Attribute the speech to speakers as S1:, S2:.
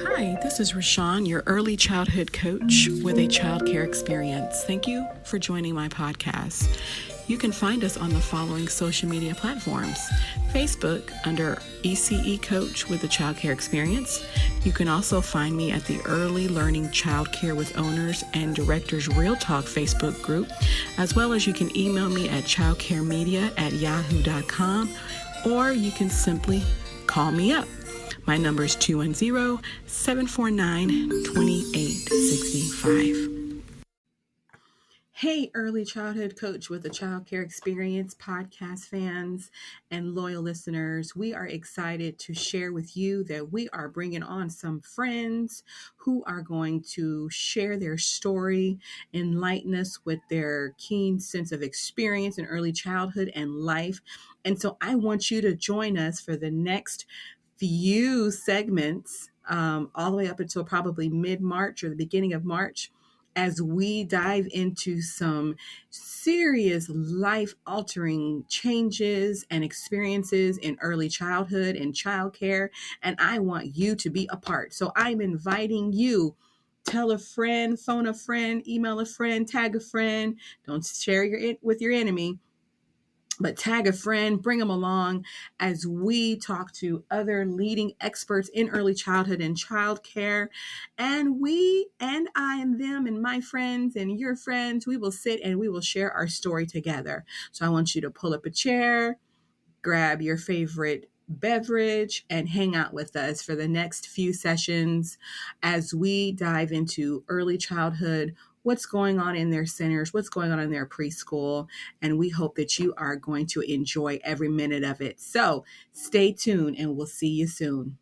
S1: Hi, this is ReShaun, your early childhood coach with a Childcare Experience. Thank you for joining my podcast. You can find us on the following social media platforms: Facebook under ECE Coach with a Childcare Experience. You can also find me at the Early Learning Childcare with Owners and Directors Real Talk Facebook group, as well as you can email me at childcaremedia@yahoo.com, or you can simply call me up. My number is 210-749-2865. Hey, early childhood coach with a Childcare Experience podcast fans and loyal listeners. We are excited to share with you that we are bringing on some friends who are going to share their story, enlighten us with their keen sense of experience in early childhood and life. And so I want you to join us for the next few segments, all the way up until probably mid-March or the beginning of March, as we dive into some serious life-altering changes and experiences in early childhood and childcare. And I want you to be a part. So I'm inviting you. Tell a friend, phone a friend, email a friend, tag a friend. Don't share with your enemy, but tag a friend, bring them along as we talk to other leading experts in early childhood and childcare. And I and them and my friends and your friends, we will sit and we will share our story together. So I want you to pull up a chair, grab your favorite beverage, and hang out with us for the next few sessions as we dive into early childhood, what's going on in their centers, what's going on in their preschool, and we hope that you are going to enjoy every minute of it. So stay tuned and we'll see you soon.